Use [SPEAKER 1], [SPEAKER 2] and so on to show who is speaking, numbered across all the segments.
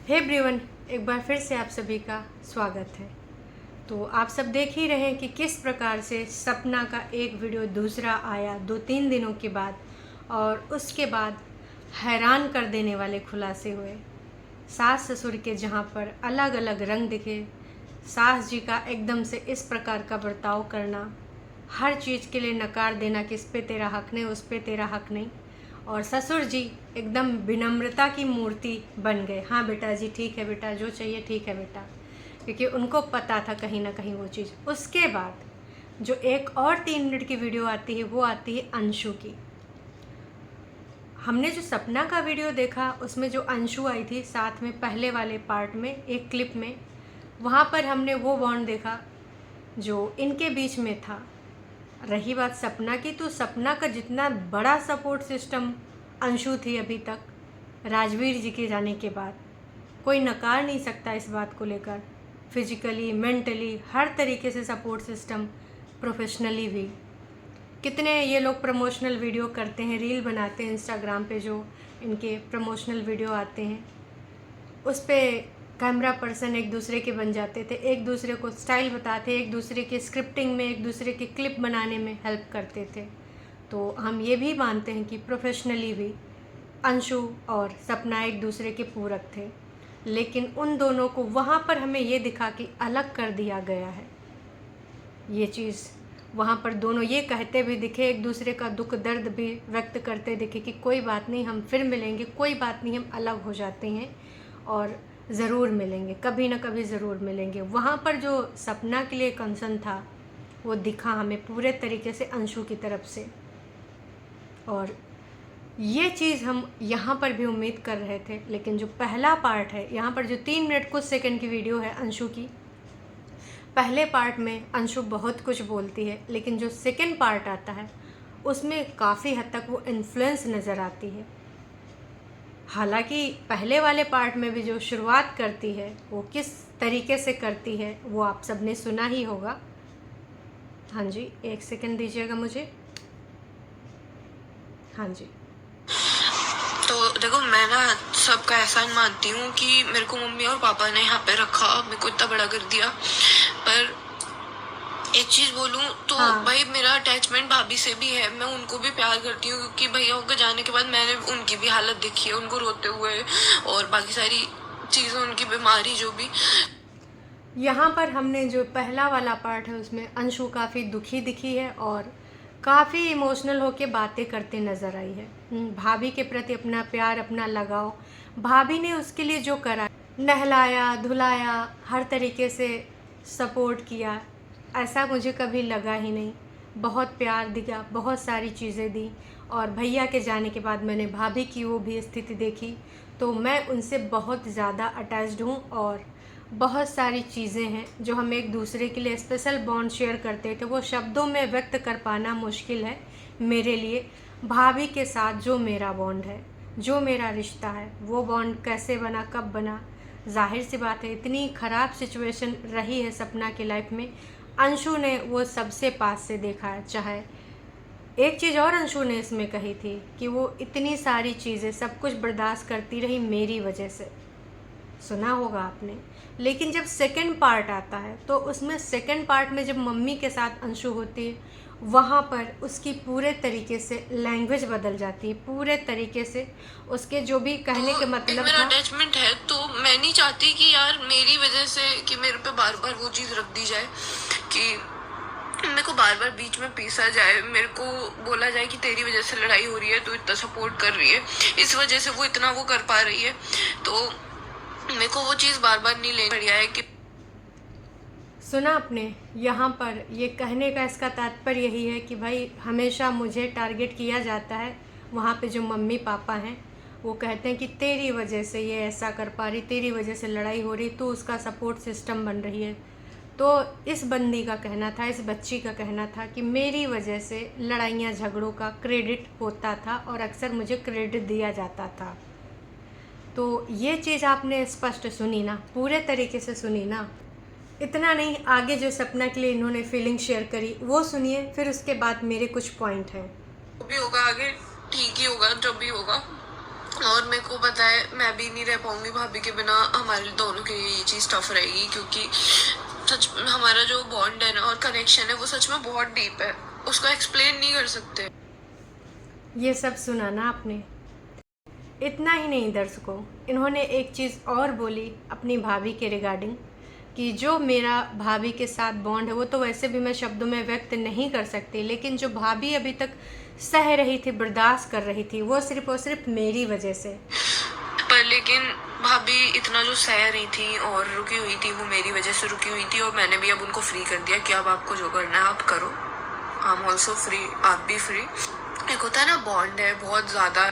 [SPEAKER 1] Hey everyone, एक बार फिर से आप सभी का स्वागत है। तो आप सब देख ही रहे हैं कि किस प्रकार से सपना का एक वीडियो दूसरा आया 2-3 दिनों के बाद, और उसके बाद हैरान कर देने वाले खुलासे हुए। सास ससुर के जहाँ पर अलग अलग रंग दिखे, सास जी का एकदम से इस प्रकार का बर्ताव करना, हर चीज़ के लिए नकार देना कि इस पे तेरा हक नहीं, उस पे तेरा हक नहीं, और ससुर जी एकदम विनम्रता की मूर्ति बन गए। हाँ बेटा जी, ठीक है बेटा, जो चाहिए ठीक है बेटा, क्योंकि उनको पता था कहीं ना कहीं वो चीज़। उसके बाद जो एक और 3 मिनट की वीडियो आती है वो आती है अंशु की। हमने जो सपना का वीडियो देखा उसमें जो अंशु आई थी साथ में पहले वाले पार्ट में एक क्लिप में, वहाँ पर हमने वो बॉन्ड देखा जो इनके बीच में था। रही बात सपना की, तो सपना का जितना बड़ा सपोर्ट सिस्टम अंशु थी अभी तक, राजवीर जी के जाने के बाद कोई नकार नहीं सकता इस बात को लेकर। फिजिकली, मेंटली, हर तरीके से सपोर्ट सिस्टम, प्रोफेशनली भी। कितने ये लोग प्रमोशनल वीडियो करते हैं, रील बनाते हैं इंस्टाग्राम पे, जो इनके प्रमोशनल वीडियो आते हैं उस पर कैमरा पर्सन एक दूसरे के बन जाते थे, एक दूसरे को स्टाइल बताते, एक दूसरे के स्क्रिप्टिंग में, एक दूसरे के क्लिप बनाने में हेल्प करते थे। तो हम ये भी मानते हैं कि प्रोफेशनली भी अंशु और सपना एक दूसरे के पूरक थे, लेकिन उन दोनों को वहाँ पर हमें ये दिखा कि अलग कर दिया गया है। ये चीज़ वहाँ पर दोनों ये कहते भी दिखे, एक दूसरे का दुख दर्द भी व्यक्त करते दिखे कि कोई बात नहीं, हम फिर मिलेंगे, कोई बात नहीं, हम अलग हो जाते हैं और ज़रूर मिलेंगे, कभी ना कभी ज़रूर मिलेंगे। वहाँ पर जो सपना के लिए कंसर्न था वो दिखा हमें पूरे तरीके से अंशु की तरफ से, और ये चीज़ हम यहाँ पर भी उम्मीद कर रहे थे। लेकिन जो पहला पार्ट है, यहाँ पर जो 3 मिनट कुछ सेकंड की वीडियो है अंशु की, पहले पार्ट में अंशु बहुत कुछ बोलती है, लेकिन जो सेकंड पार्ट आता है उसमें काफ़ी हद तक वो इन्फ्लुएंस नज़र आती है। हालांकि पहले वाले पार्ट में भी जो शुरुआत करती है वो किस तरीके से करती है वो आप सब ने सुना ही होगा। हाँ जी, 1 सेकंड दीजिएगा मुझे। हाँ जी,
[SPEAKER 2] तो देखो, मैं ना सबका एहसान मानती हूँ कि मेरे को मम्मी और पापा ने यहाँ पे रखा, मेरे को इतना बड़ा कर दिया। पर एक चीज़ बोलूँ तो
[SPEAKER 1] हाँ।
[SPEAKER 2] भाई, मेरा अटैचमेंट भाभी से भी है, मैं उनको भी प्यार करती हूँ, क्योंकि भैया के जाने के बाद मैंने उनकी भी हालत देखी है, उनको रोते हुए, और बाकी सारी चीज़ें, उनकी बीमारी जो भी।
[SPEAKER 1] यहाँ पर हमने जो पहला वाला पार्ट है उसमें अंशु काफ़ी दुखी दिखी है और काफ़ी इमोशनल होके बातें करते नज़र आई है। भाभी के प्रति अपना प्यार, अपना लगाव, भाभी ने उसके लिए जो करा, नहलाया धुलाया, हर तरीके से सपोर्ट किया, ऐसा मुझे कभी लगा ही नहीं। बहुत प्यार दिया, बहुत सारी चीज़ें दी, और भैया के जाने के बाद मैंने भाभी की वो भी स्थिति देखी, तो मैं उनसे बहुत ज़्यादा अटैच्ड हूँ। और बहुत सारी चीज़ें हैं जो हम एक दूसरे के लिए स्पेशल बॉन्ड शेयर करते थे, वो शब्दों में व्यक्त कर पाना मुश्किल है मेरे लिए। भाभी के साथ जो मेरा बॉन्ड है, जो मेरा रिश्ता है, वो बॉन्ड कैसे बना, कब बना, जाहिर सी बात है इतनी ख़राब सिचुएशन रही है सपना की लाइफ में, अंशु ने वो सबसे पास से देखा है। चाहे एक चीज़ और अंशु ने इसमें कही थी कि वो इतनी सारी चीज़ें सब कुछ बर्दाश्त करती रही मेरी वजह से, सुना होगा आपने। लेकिन जब सेकंड पार्ट आता है तो उसमें सेकंड पार्ट में जब मम्मी के साथ अंशु होती है, वहाँ पर उसकी पूरे तरीके से लैंग्वेज बदल जाती है, पूरे तरीके से उसके जो भी कहने के मतलब
[SPEAKER 2] मेरा
[SPEAKER 1] था।
[SPEAKER 2] अटैचमेंट है, तो मैं नहीं चाहती कि यार मेरी वजह से कि मेरे पे बार बार वो चीज़ रख दी जाए, कि मेरे को बार बार बीच में पीसा जाए, मेरे को बोला जाए कि तेरी वजह से लड़ाई हो रही है, तू इतना सपोर्ट कर रही है, इस वजह से वो इतना वो कर पा रही है। तो मेरे को वो चीज़ बार बार नहीं लेनी बढ़िया है कि
[SPEAKER 1] सुना आपने, यहाँ पर ये कहने का इसका तात्पर्य यही है कि भाई हमेशा मुझे टारगेट किया जाता है। वहाँ पे जो मम्मी पापा हैं वो कहते हैं कि तेरी वजह से ये ऐसा कर पा रही, तेरी वजह से लड़ाई हो रही, तो उसका सपोर्ट सिस्टम बन रही है। तो इस बंदी का कहना था, इस बच्ची का कहना था कि मेरी वजह से लड़ाइयाँ झगड़ों का क्रेडिट होता था और अक्सर मुझे क्रेडिट दिया जाता था। तो ये चीज़ आपने स्पष्ट सुनी ना, पूरे तरीके से सुनी ना। इतना नहीं, आगे जो सपना के लिए इन्होंने फीलिंग शेयर करी वो सुनिए, फिर उसके बाद मेरे कुछ पॉइंट हैं।
[SPEAKER 2] जो भी होगा आगे ठीक ही होगा, जो भी होगा। और मेरे को पता है मैं भी नहीं रह पाऊंगी भाभी के बिना, हमारे दोनों के लिए ये चीज़ टफ रहेगी, क्योंकि सच हमारा जो बॉन्ड है ना और कनेक्शन है वो सच में बहुत डीप है, उसको एक्सप्लेन नहीं कर सकते।
[SPEAKER 1] ये सब सुना ना आपने। इतना ही नहीं दर्शकों, इन्होंने एक चीज़ और बोली अपनी भाभी के रिगार्डिंग, कि जो मेरा भाभी के साथ बॉन्ड है वो तो वैसे भी मैं शब्दों में व्यक्त नहीं कर सकती, लेकिन जो भाभी अभी तक सह रही थी, बर्दाश्त कर रही थी, वो सिर्फ और सिर्फ मेरी वजह से।
[SPEAKER 2] पर लेकिन भाभी इतना जो सह रही थी और रुकी हुई थी वो मेरी वजह से रुकी हुई थी, और मैंने भी अब उनको फ्री कर दिया कि अब आपको जो करना है आप करो, आई एम ऑल्सो फ्री, आप भी फ्री। एक होता है ना बॉन्ड है बहुत ज़्यादा।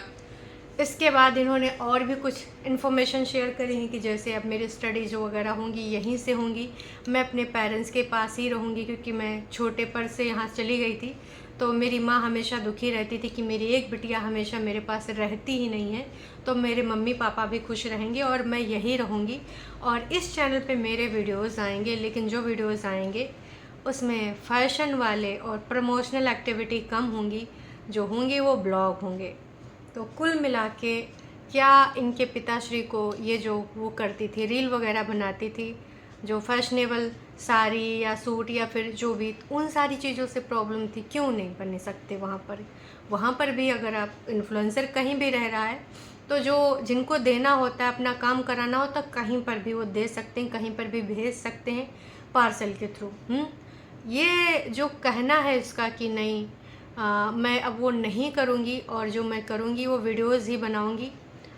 [SPEAKER 1] इसके बाद इन्होंने और भी कुछ इन्फॉर्मेशन शेयर करी है कि जैसे अब मेरी स्टडीज़ वगैरह होंगी यहीं से होंगी, मैं अपने पेरेंट्स के पास ही रहूँगी, क्योंकि मैं छोटे पर से यहाँ चली गई थी, तो मेरी माँ हमेशा दुखी रहती थी कि मेरी एक बिटिया हमेशा मेरे पास रहती ही नहीं है, तो मेरे मम्मी पापा भी खुश रहेंगे और मैं यहीं रहूँगी। और इस चैनल पे मेरे वीडियोज़ आएंगे, लेकिन जो वीडियोज़ आएंगे उसमें फ़ैशन वाले और प्रमोशनल एक्टिविटी कम होंगी, जो होंगे वो ब्लॉग होंगे। तो कुल मिला के क्या इनके पिताश्री को ये जो वो करती थी, रील वगैरह बनाती थी, जो फैशनेबल साड़ी या सूट या फिर जो भी, उन सारी चीज़ों से प्रॉब्लम थी, क्यों नहीं बन सकते वहाँ पर भी अगर आप इन्फ्लुएंसर कहीं भी रह रहा है तो जो जिनको देना होता है, अपना काम कराना होता है, कहीं पर भी वो दे सकते हैं, कहीं पर भी भेज सकते हैं पार्सल के थ्रू। ये जो कहना है इसका कि नहीं मैं अब वो नहीं करूँगी और जो मैं करूँगी वो वीडियोज़ ही बनाऊँगी,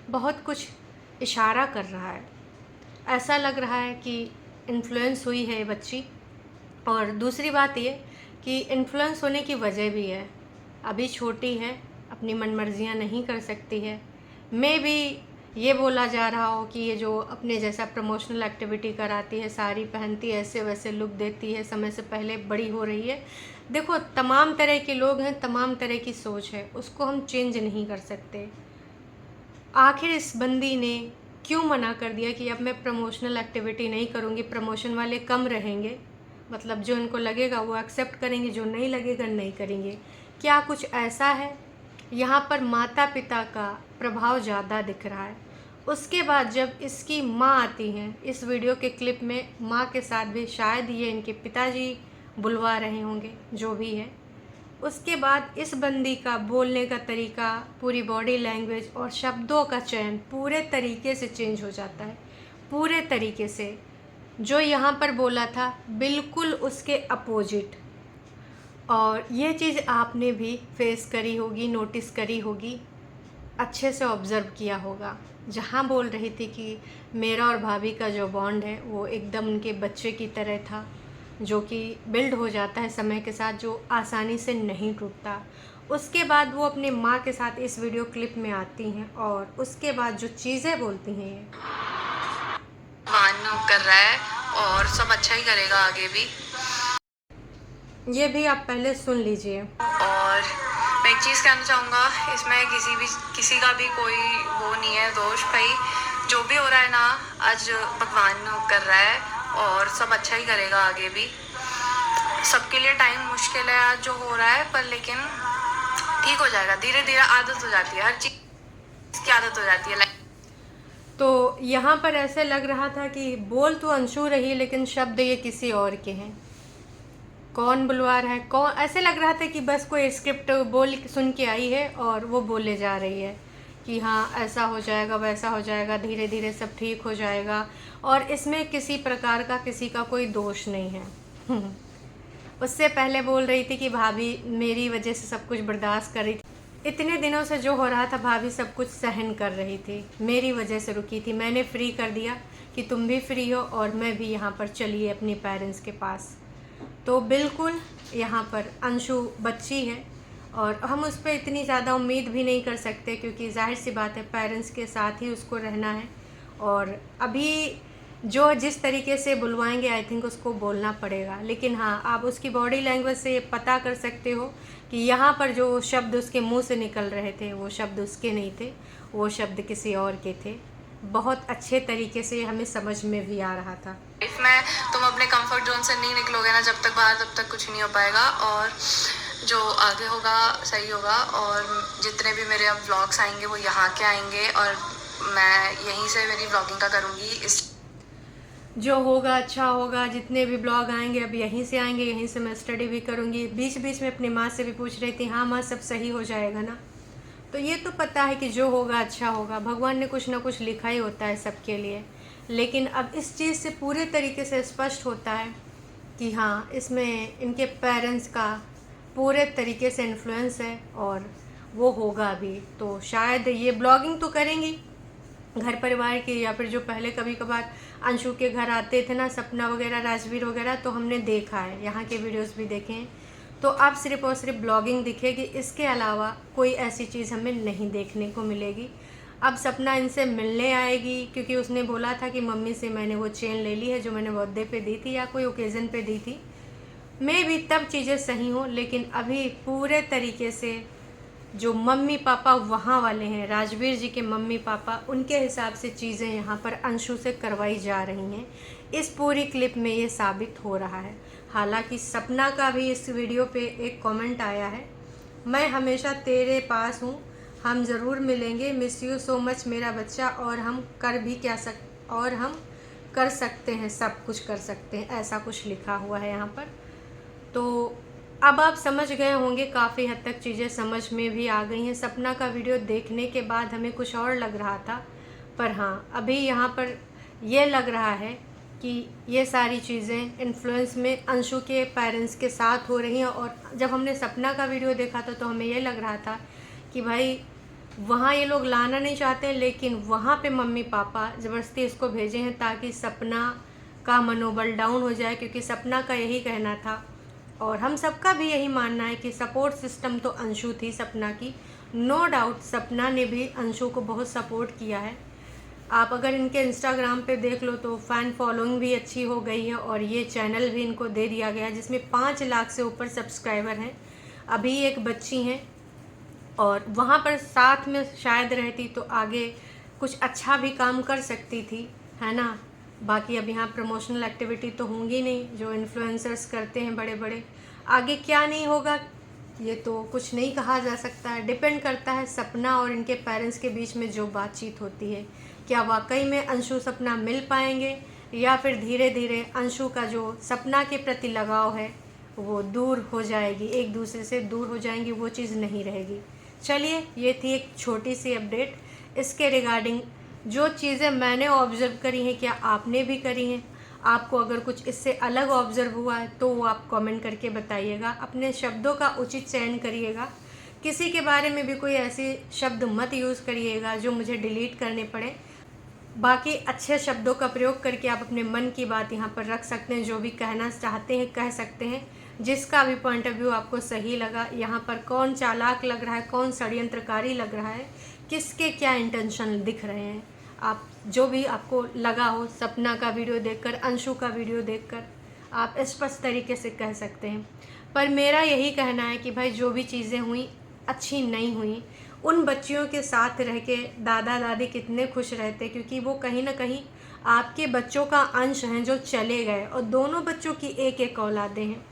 [SPEAKER 1] बहुत कुछ इशारा कर रहा है। ऐसा लग रहा है कि इन्फ्लुएंस हुई है बच्ची। और दूसरी बात ये कि इन्फ्लुएंस होने की वजह भी है, अभी छोटी है, अपनी मनमर्जियाँ नहीं कर सकती है। मे भी ये बोला जा रहा हो कि ये जो अपने जैसा प्रमोशनल एक्टिविटी कराती है, साड़ी पहनती है, ऐसे वैसे लुक देती है, समय से पहले बड़ी हो रही है। देखो, तमाम तरह के लोग हैं, तमाम तरह की सोच है, उसको हम चेंज नहीं कर सकते। आखिर इस बंदी ने क्यों मना कर दिया कि अब मैं प्रमोशनल एक्टिविटी नहीं करूँगी, प्रमोशन वाले कम रहेंगे, मतलब जो इनको लगेगा वो एक्सेप्ट करेंगे, जो नहीं लगेगा नहीं करेंगे। क्या कुछ ऐसा है? यहाँ पर माता पिता का प्रभाव ज़्यादा दिख रहा है। उसके बाद जब इसकी माँ आती हैं, इस वीडियो के क्लिप में माँ के साथ भी शायद ये इनके पिताजी बुलवा रहे होंगे, जो भी है। उसके बाद इस बंदी का बोलने का तरीका, पूरी बॉडी लैंग्वेज और शब्दों का चयन पूरे तरीके से चेंज हो जाता है, पूरे तरीके से। जो यहाँ पर बोला था बिल्कुल उसके अपोजिट। और ये चीज़ आपने भी फेस करी होगी, नोटिस करी होगी, अच्छे से ऑब्ज़र्व किया होगा। जहाँ बोल रही थी कि मेरा और भाभी का जो बॉन्ड है वो एकदम उनके बच्चे की तरह था, जो कि बिल्ड हो जाता है समय के साथ, जो आसानी से नहीं टूटता। उसके बाद वो अपनी माँ के साथ इस वीडियो क्लिप में आती हैं और उसके बाद जो चीज़ें बोलती हैं,
[SPEAKER 2] मान कर रहा है और सब अच्छा ही करेगा आगे भी।
[SPEAKER 1] ये भी आप पहले सुन लीजिए।
[SPEAKER 2] और मैं एक चीज़ कहना चाहूँगा, इसमें किसी का भी कोई वो नहीं है दोष भाई, जो भी हो रहा है ना आज भगवान कर रहा है और सब अच्छा ही करेगा आगे भी। सबके लिए टाइम मुश्किल है आज जो हो रहा है, पर लेकिन ठीक हो जाएगा, धीरे धीरे आदत हो जाती है, हर चीज़ की आदत हो जाती है।
[SPEAKER 1] तो यहाँ पर ऐसे लग रहा था कि बोल तो अंशु रही, लेकिन शब्द ये किसी और के हैं। कौन बुलवा रहा है, कौन, ऐसे लग रहा था कि बस कोई स्क्रिप्ट बोल सुन के आई है और वो बोले जा रही है कि हाँ ऐसा हो जाएगा, वैसा हो जाएगा, धीरे धीरे सब ठीक हो जाएगा। और इसमें किसी प्रकार का किसी का कोई दोष नहीं है। उससे पहले बोल रही थी कि भाभी मेरी वजह से सब कुछ बर्दाश्त कर रही थी, इतने दिनों से जो हो रहा था भाभी सब कुछ सहन कर रही थी, मेरी वजह से रुकी थी, मैंने फ्री कर दिया कि तुम भी फ्री हो और मैं भी यहाँ पर चलिए अपने पेरेंट्स के पास। तो बिल्कुल यहाँ पर अंशु बच्ची है और हम उस पर इतनी ज़्यादा उम्मीद भी नहीं कर सकते, क्योंकि जाहिर सी बात है पेरेंट्स के साथ ही उसको रहना है। और अभी जो जिस तरीके से बुलवाएंगे आई थिंक उसको बोलना पड़ेगा। लेकिन हाँ, आप उसकी बॉडी लैंग्वेज से ये पता कर सकते हो कि यहाँ पर जो शब्द उसके मुंह से निकल रहे थे वो शब्द उसके नहीं थे, वो शब्द किसी और के थे। बहुत अच्छे तरीके से हमें समझ में भी आ रहा था।
[SPEAKER 2] लाइफ में तुम अपने कंफर्ट जोन से नहीं निकलोगे ना जब तक बाहर, तब तक कुछ नहीं हो पाएगा। और जो आगे होगा सही होगा, और जितने भी मेरे अब व्लॉग्स आएंगे वो यहाँ के आएंगे, और मैं यहीं से मेरी व्लॉगिंग का करूँगी। इस
[SPEAKER 1] जो होगा अच्छा होगा, जितने भी ब्लॉग आएंगे अब यहीं से आएंगे, यहीं से मैं स्टडी भी करूँगी। बीच बीच में अपनी माँ से भी पूछ रही थी, हाँ माँ सब सही हो जाएगा ना। तो ये तो पता है कि जो होगा अच्छा होगा, भगवान ने कुछ ना कुछ लिखा ही होता है सबके लिए। लेकिन अब इस चीज़ से पूरे तरीके से स्पष्ट होता है कि हाँ, इसमें इनके पेरेंट्स का पूरे तरीके से इन्फ्लुएंस है और वो होगा भी। तो शायद ये ब्लॉगिंग तो करेंगी घर परिवार की, या फिर जो पहले कभी कभार अंशु के घर आते थे ना, सपना वगैरह, राजवीर वगैरह, तो हमने देखा है, यहाँ के वीडियोस भी देखे हैं। तो अब सिर्फ और सिर्फ ब्लॉगिंग दिखेगी, इसके अलावा कोई ऐसी चीज़ हमें नहीं देखने को मिलेगी। अब सपना इनसे मिलने आएगी, क्योंकि उसने बोला था कि मम्मी से मैंने वो चेन ले ली है जो मैंने बर्थडे पे दी थी या कोई ओकेज़न पे दी थी। मैं भी तब चीज़ें सही हों, लेकिन अभी पूरे तरीके से जो मम्मी पापा वहाँ वाले हैं, राजवीर जी के मम्मी पापा, उनके हिसाब से चीज़ें यहाँ पर अंशु से करवाई जा रही हैं। इस पूरी क्लिप में ये साबित हो रहा है। हालांकि सपना का भी इस वीडियो पे एक कमेंट आया है, मैं हमेशा तेरे पास हूँ, हम ज़रूर मिलेंगे, मिस यू सो मच मेरा बच्चा, और हम कर सकते हैं, सब कुछ कर सकते हैं, ऐसा कुछ लिखा हुआ है यहाँ पर। तो अब आप समझ गए होंगे, काफ़ी हद तक चीज़ें समझ में भी आ गई हैं। सपना का वीडियो देखने के बाद हमें कुछ और लग रहा था, पर हाँ, अभी यहाँ पर ये लग रहा है कि ये सारी चीज़ें इन्फ्लुएंस में अंशु के पेरेंट्स के साथ हो रही हैं। और जब हमने सपना का वीडियो देखा था तो हमें ये लग रहा था कि भाई वहाँ ये लोग लाना नहीं चाहते, लेकिन वहाँ पे मम्मी पापा ज़बरदस्ती इसको भेजे हैं ताकि सपना का मनोबल डाउन हो जाए, क्योंकि सपना का यही कहना था और हम सबका भी यही मानना है कि सपोर्ट सिस्टम तो अंशु थी सपना की। नो डाउट सपना ने भी अंशु को बहुत सपोर्ट किया है। आप अगर इनके इंस्टाग्राम पे देख लो तो फ़ैन फॉलोइंग भी अच्छी हो गई है, और ये चैनल भी इनको दे दिया गया जिसमें 5 लाख से ऊपर सब्सक्राइबर हैं। अभी एक बच्ची हैं, और वहाँ पर साथ में शायद रहती तो आगे कुछ अच्छा भी काम कर सकती थी, है ना। बाकी अब यहाँ प्रमोशनल एक्टिविटी तो होंगी नहीं, जो इन्फ्लुएंसर्स करते हैं बड़े बड़े। आगे क्या नहीं होगा ये तो कुछ नहीं कहा जा सकता है, डिपेंड करता है सपना और इनके पेरेंट्स के बीच में जो बातचीत होती है। क्या वाकई में अंशु सपना मिल पाएंगे, या फिर धीरे धीरे अंशु का जो सपना के प्रति लगाव है वो दूर हो जाएगी, एक दूसरे से दूर हो जाएंगी, वो चीज़ नहीं रहेगी। चलिए, ये थी एक छोटी सी अपडेट इसके रिगार्डिंग। जो चीज़ें मैंने ऑब्ज़र्व करी हैं, क्या आपने भी करी हैं? आपको अगर कुछ इससे अलग ऑब्ज़र्व हुआ है तो वो आप कमेंट करके बताइएगा। अपने शब्दों का उचित चयन करिएगा, किसी के बारे में भी कोई ऐसे शब्द मत यूज़ करिएगा जो मुझे डिलीट करने पड़े। बाकी अच्छे शब्दों का प्रयोग करके आप अपने मन की बात यहाँ पर रख सकते हैं, जो भी कहना चाहते हैं कह सकते हैं। जिसका भी पॉइंट ऑफ व्यू आपको सही लगा, यहाँ पर कौन चालाक लग रहा है, कौन षड्यंत्रकारी लग रहा है, किसके क्या इंटेंशन दिख रहे हैं, आप जो भी आपको लगा हो सपना का वीडियो देखकर, अंशु का वीडियो देखकर, आप स्पष्ट तरीके से कह सकते हैं। पर मेरा यही कहना है कि भाई जो भी चीज़ें हुई अच्छी नहीं हुई। उन बच्चियों के साथ रह के दादा दादी कितने खुश रहते, क्योंकि वो कहीं ना कहीं आपके बच्चों का अंश हैं जो चले गए, और दोनों बच्चों की एक एक औलादें हैं।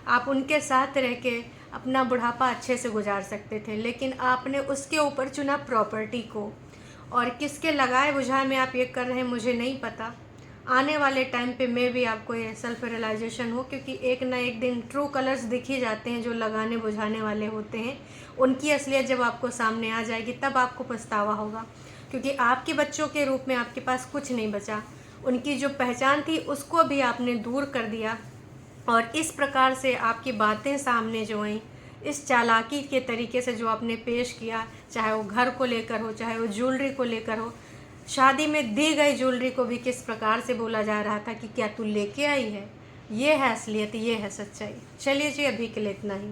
[SPEAKER 1] आप उनके साथ रह के अपना बुढ़ापा अच्छे से गुजार सकते थे, लेकिन आपने उसके ऊपर चुना प्रॉपर्टी को। और किसके लगाए बुझाए में आप ये कर रहे हैं मुझे नहीं पता। आने वाले टाइम पे मैं भी आपको ये सेल्फ रियलाइजेशन हो, क्योंकि एक ना एक दिन ट्रू कलर्स दिख ही जाते हैं जो लगाने बुझाने वाले होते हैं। उनकी असलियत जब आपको सामने आ जाएगी तब आपको पछतावा होगा, क्योंकि आपके बच्चों के रूप में आपके पास कुछ नहीं बचा। उनकी जो पहचान थी उसको भी आपने दूर कर दिया, और इस प्रकार से आपकी बातें सामने जो आई, इस चालाकी के तरीके से जो आपने पेश किया, चाहे वो घर को लेकर हो, चाहे वो ज्वेलरी को लेकर हो, शादी में दी गई ज्वेलरी को भी किस प्रकार से बोला जा रहा था कि क्या तू लेके आई है। ये है असलियत, ये है सच्चाई। चलिए जी, अभी के लिए इतना ही।